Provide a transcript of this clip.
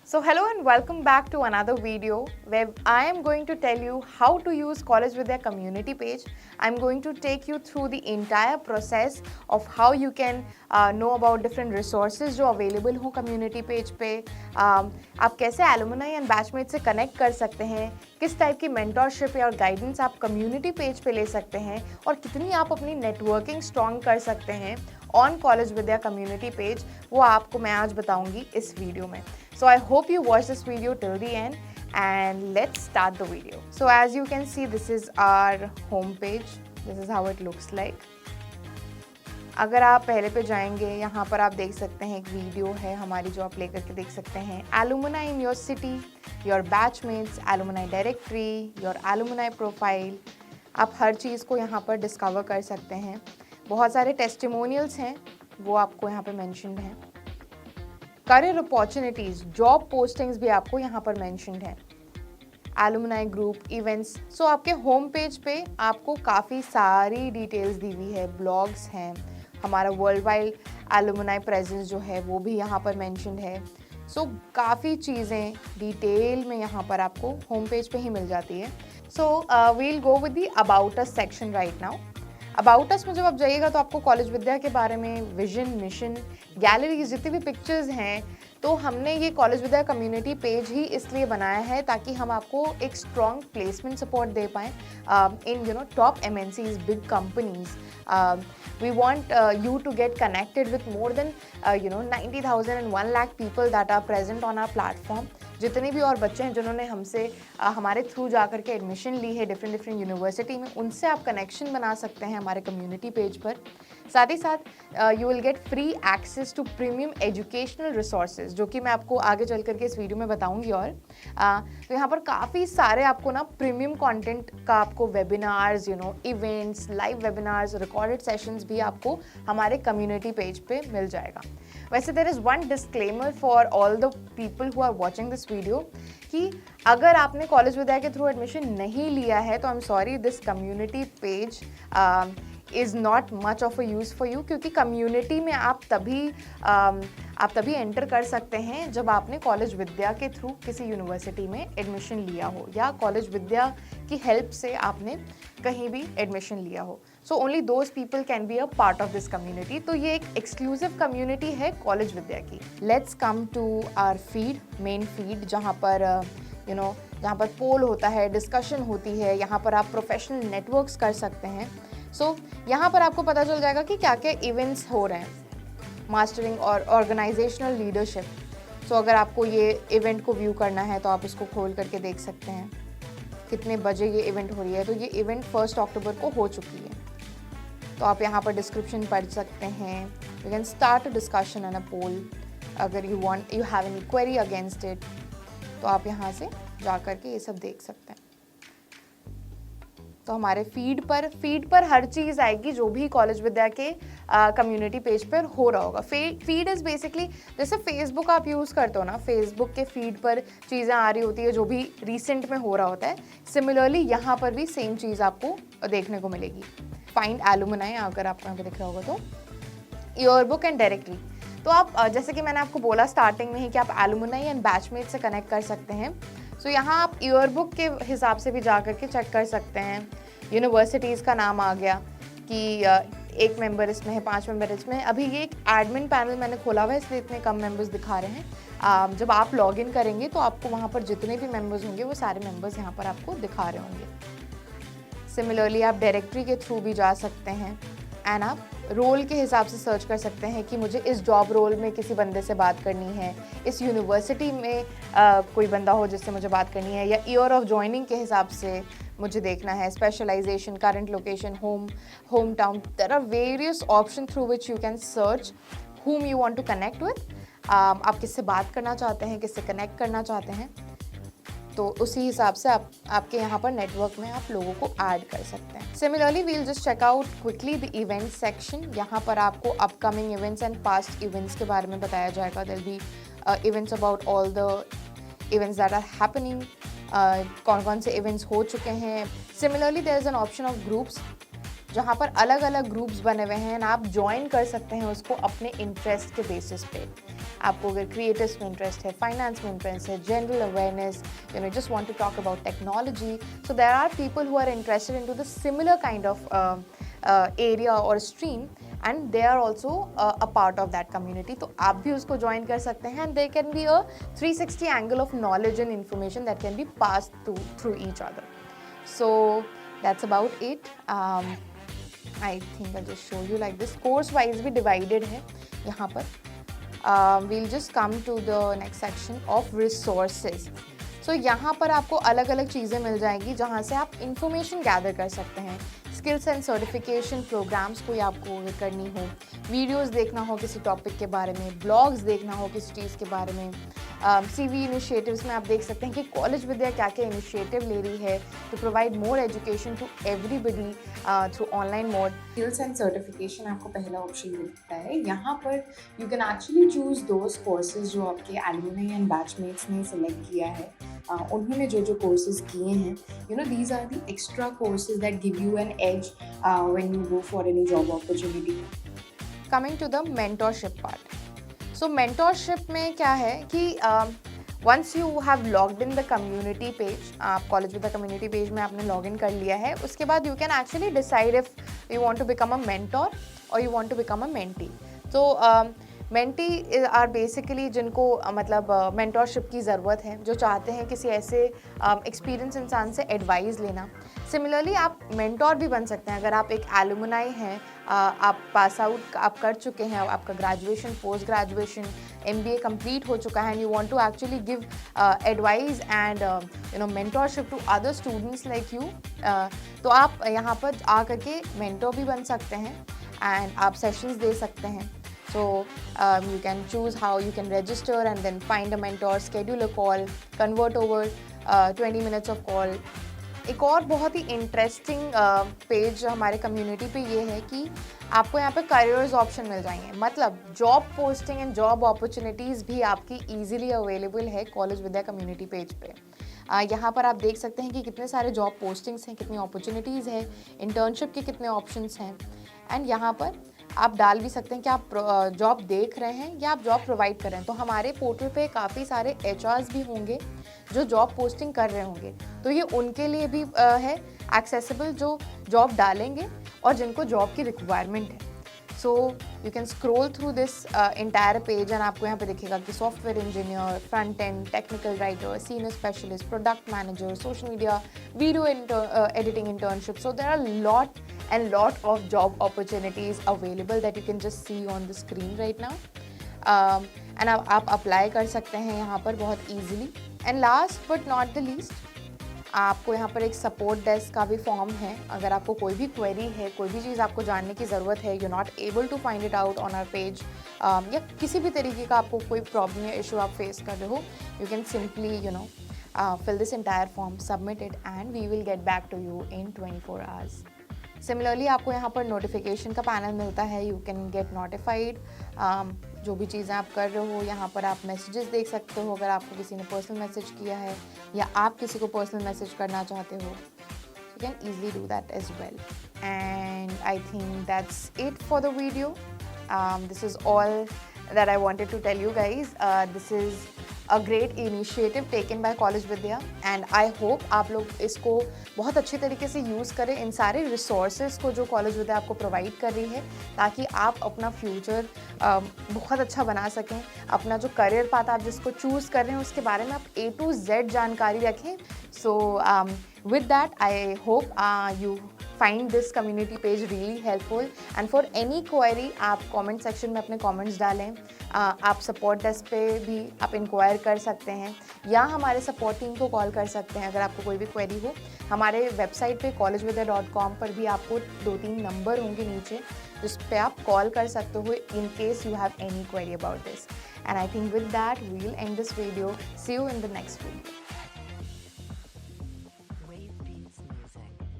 So hello and welcome back to another video where I am going to tell you how to use College Vidya community page. I'm going to take you through the entire process of how you can know about different resources जो available हो community page पे, आप कैसे alumni and batchmates से connect कर सकते हैं, किस टाइप की mentorship या guidance आप community page पे ले सकते हैं और कितनी आप अपनी networking strong कर सकते हैं on College Vidya community page, वो आपको मैं आज बताऊंगी इस वीडियो में. So I hope you watch this video till the end and let's start the video. So as you can see, this is our home page. This is how it looks like. अगर आप पहले पे जाएंगे, यहाँ पर आप देख सकते हैं एक वीडियो है हमारी जो आप लेकर के देख सकते हैं. Alumni in your city, your batchmates, alumni directory, your alumni profile. आप हर चीज़ को यहाँ पर डिस्कवर कर सकते हैं. बहुत सारे टेस्टिमोनियल्स हैं, वो आपको यहाँ पे मेंशन्ड हैं. करियर अपॉर्चुनिटीज़, जॉब पोस्टिंग्स भी आपको यहाँ पर मेंशन्ड हैं. Alumni group, events. सो आपके होम पेज पे आपको काफ़ी सारी डिटेल्स दी हुई है. ब्लॉग्स हैं, हमारा वर्ल्ड वाइड एलुमनाई प्रेजेंस जो है वो भी यहाँ पर मेंशन्ड है. सो काफ़ी चीज़ें डिटेल में यहाँ पर आपको होम पेज पे ही मिल जाती है. So we'll go with the about us section right now. About us में जब आप जाइएगा तो आपको कॉलेज विद्या के बारे में विजन, मिशन, गैलरीज, जितनी भी पिक्चर्स हैं, तो हमने ये कॉलेज विद्या कम्युनिटी पेज ही इसलिए बनाया है ताकि हम आपको एक स्ट्रॉन्ग प्लेसमेंट सपोर्ट दे पाएँ in top MNCs, big companies. We want you to get connected with more than 90,000 and 1 lakh people that are present on our platform. जितने भी और बच्चे हैं जिन्होंने हमसे हमारे थ्रू जा करके एडमिशन ली है डिफरेंट यूनिवर्सिटी में, उनसे आप कनेक्शन बना सकते हैं हमारे कम्युनिटी पेज पर. साथ ही साथ you will get free access to premium educational resources, जो कि मैं आपको आगे चल करके इस वीडियो में बताऊंगी. और तो यहाँ पर काफ़ी सारे आपको ना प्रीमियम कंटेंट का आपको webinars, events, live webinars, recorded sessions भी आपको हमारे कम्युनिटी पेज पे मिल जाएगा. वैसे there is one disclaimer for all the people who are watching this video कि अगर आपने कॉलेज विद्या के थ्रू एडमिशन नहीं लिया है तो I am sorry, this community page is not much of a use for you, क्योंकि कम्युनिटी में आप तभी एंटर कर सकते हैं जब आपने कॉलेज विद्या के थ्रू किसी यूनिवर्सिटी में एडमिशन लिया हो या कॉलेज विद्या की हेल्प से आपने कहीं भी एडमिशन लिया हो. So only those people can be a part of this community. तो ये एक एक्सक्लूसिव कम्युनिटी है कॉलेज विद्या की. Let's come to our feed, main feed, जहाँ पर जहाँ पर पोल होता है, डिस्कशन होती है, यहाँ पर आप प्रोफेशनल नेटवर्क्स कर सकते हैं. सो यहाँ पर आपको पता चल जाएगा कि क्या क्या इवेंट्स हो रहे हैं. मास्टरिंग और ऑर्गेनाइजेशनल लीडरशिप. सो अगर आपको ये इवेंट को व्यू करना है तो आप इसको खोल करके देख सकते हैं कितने बजे ये इवेंट हो रही है. तो ये इवेंट 1 अक्टूबर को हो चुकी है. तो आप यहाँ पर डिस्क्रिप्शन पढ़ सकते हैं. You can start a discussion and a poll. अगर you have any query against it तो आप यहाँ से जा करके ये सब देख सकते हैं. तो हमारे फीड पर हर चीज़ आएगी जो भी कॉलेज विद्या के कम्युनिटी पेज पर हो रहा होगा. फीड इज़ बेसिकली जैसे फेसबुक आप यूज़ करते हो ना, फेसबुक के फीड पर चीज़ें आ रही होती है जो भी रिसेंट में हो रहा होता है. सिमिलरली यहाँ पर भी सेम चीज़ आपको देखने को मिलेगी. फाइंड एलुमनाई, अगर आपको यहाँ पे दिख रहा होगा तो ईयरबुक एंड डायरेक्टरी. तो आप जैसे कि मैंने आपको बोला स्टार्टिंग में ही कि आप एलुमनाई एंड बैचमेट से कनेक्ट कर सकते हैं. सो यहाँ आप ईयरबुक के हिसाब से भी जा करके चेक कर सकते हैं. यूनिवर्सिटीज़ का नाम आ गया कि एक मेंबर इसमें है, 5 मेंबर इसमें. अभी ये एक एडमिन पैनल मैंने खोला हुआ है इसलिए इतने कम मेंबर्स दिखा रहे हैं. जब आप लॉगिन करेंगे तो आपको वहाँ पर जितने भी मेंबर्स होंगे वो सारे मेंबर्स यहाँ पर आपको दिखा रहे होंगे. सिमिलरली आप डायरेक्टरी के थ्रू भी जा सकते हैं एंड आप रोल के हिसाब से सर्च कर सकते हैं कि मुझे इस जॉब रोल में किसी बंदे से बात करनी है, इस यूनिवर्सिटी में कोई बंदा हो जिससे मुझे बात करनी है, या ईयर ऑफ ज्वाइनिंग के हिसाब से मुझे देखना है, specialisation, current location, home town. There are various option through which you can search whom you want to connect with. आप किससे बात करना चाहते हैं, किससे कनेक्ट करना चाहते हैं, तो उसी हिसाब से आपके यहाँ पर नेटवर्क में आप लोगों को ऐड कर सकते हैं. Similarly we'll just check out quickly the event section. यहाँ पर आपको upcoming events and past events के बारे में बताया जाएगा. There be events about all the events that are happening. कौन कौन से इवेंट्स हो चुके हैं. Similarly there is an option of groups, जहाँ पर अलग अलग ग्रुप्स बने हुए हैं. आप ज्वाइन कर सकते हैं उसको अपने इंटरेस्ट के बेसिस पे. आपको अगर क्रिएटिव्स में इंटरेस्ट है, फाइनेंस में इंटरेस्ट है, general awareness, just want to talk about technology. So there are people who are interested into the similar kind of area or stream, and they are also a part of that community. तो आप भी उसको join कर सकते हैं, and there can be a 360 angle of knowledge and information that can be passed through each other. So that's about it. I think I'll just show you like this. Course wise भी divided है यहाँ पर. We'll just come to the next section of resources. So यहाँ पर आपको अलग अलग चीज़ें मिल जाएंगी जहाँ से आप इंफॉर्मेशन गैदर कर सकते हैं. स्किल्स एंड सर्टिफिकेशन प्रोग्राम्स कोई आपको करनी हो, वीडियोस देखना हो किसी टॉपिक के बारे में, ब्लॉग्स देखना हो किसी चीज़ के बारे में, CV इनिशिएटिव्स में आप देख सकते हैं कि कॉलेज विद्या क्या क्या इनिशिएटिव ले रही है to provide more education to everybody through online mode. Skills and certification आपको पहला ऑप्शन मिलता है. यहाँ पर you can actually choose those courses जो आपके एलुमनी एंड बैचमेट्स ने सेलेक्ट किया है. उन्होंने जो कोर्सेज किए हैं, these are the extra courses that give you an edge when you go for any job opportunity. Coming to the mentorship part. So mentorship में क्या है कि once you have logged in the community page, आप college with the community page में आपने log in कर लिया है, उसके बाद you can actually decide if you want to become a mentor or you want to become a mentee. So mentee are basically जिनको मतलब मेंटोरशिप की ज़रूरत है, जो चाहते हैं किसी ऐसे एक्सपीरियंस इंसान से एडवाइस लेना. सिमिलरली आप मेंटोर भी बन सकते हैं. अगर आप एक एलुमनाई हैं, आप पास आउट आप कर चुके हैं, आपका graduation, post graduation, MBA complete हो चुका है, and you want to actually give advice and mentorship to other students like you, तो आप यहाँ पर आ करके मेंटोर भी बन सकते हैं एंड आप सेशंस दे सकते हैं. So you can choose how you can register and then find a mentor, schedule a call, convert over 20 minutes of call. एक और बहुत ही इंटरेस्टिंग पेज हमारे कम्युनिटी पे ये है कि आपको यहाँ पे करियर्स ऑप्शन मिल जाएंगे. मतलब job posting and job opportunities भी आपकी इजीली अवेलेबल है कॉलेज विद्या कम्युनिटी पेज पे. यहाँ पर आप देख सकते हैं कि कितने सारे जॉब पोस्टिंग्स हैं, कितनी अपॉर्चुनिटीज़ हैं, इंटर्नशिप के कितने ऑप्शंस हैं, एंड यहाँ पर आप डाल भी सकते हैं कि आप जॉब देख रहे हैं या आप जॉब प्रोवाइड कर रहे हैं. तो हमारे पोर्टल पे काफ़ी सारे HRs भी होंगे जो जॉब पोस्टिंग कर रहे होंगे, तो ये उनके लिए भी है एक्सेसिबल जो जॉब डालेंगे और जिनको जॉब की रिक्वायरमेंट है. So you can scroll through this entire page and आपको यहाँ पे दिखेगा कि software engineer, front end, technical writer, senior specialist, product manager, social media, video editing internship. So there are lot of job opportunities available that you can just see on the screen right now. And आप apply कर सकते हैं यहाँ पर बहुत easily. And last but not the least, आपको यहाँ पर एक सपोर्ट डेस्क का भी फॉर्म है. अगर आपको कोई भी क्वेरी है, कोई भी चीज़ आपको जानने की ज़रूरत है, you not able to find it out on our page, या किसी भी तरीके का आपको कोई प्रॉब्लम या इशू आप फेस कर रहे हो, you can simply fill this entire form, submit it, and we will get back to you in 24 hours. Similarly आपको यहाँ पर नोटिफिकेशन का पैनल मिलता है. यू कैन गेट नोटिफाइड जो भी चीज़ें आप कर रहे हो. यहाँ पर आप मैसेजेस देख सकते हो अगर आपको किसी ने पर्सनल मैसेज किया है या आप किसी को पर्सनल मैसेज करना चाहते हो. You can easily do that as well. And I think that's it for the video. This is all that I wanted to tell you guys. दिस इज़ a great initiative taken by College Vidya, and I hope आप लोग इसको बहुत अच्छे तरीके से use करें, इन सारे रिसोर्सेज को जो कॉलेज विद्या आपको प्रोवाइड कर रही है, ताकि आप अपना फ्यूचर बहुत अच्छा बना सकें. अपना जो करियर पाथ आप जिसको चूज़ कर रहे हैं उसके बारे में आप A to Z जानकारी रखें. सो with that, I hope you find this community page really helpful, and for any query आप comment section में अपने comments डालें. आप support desk पे भी आप inquire कर सकते हैं या हमारे support team को call कर सकते हैं अगर आपको कोई भी query हो. हमारे website पे collegevidya.com पर भी आपको 2-3 नंबर होंगे नीचे जिस पे आप call कर सकते हो in case you have any query about this. And I think with that we will end this video. See you in the next video.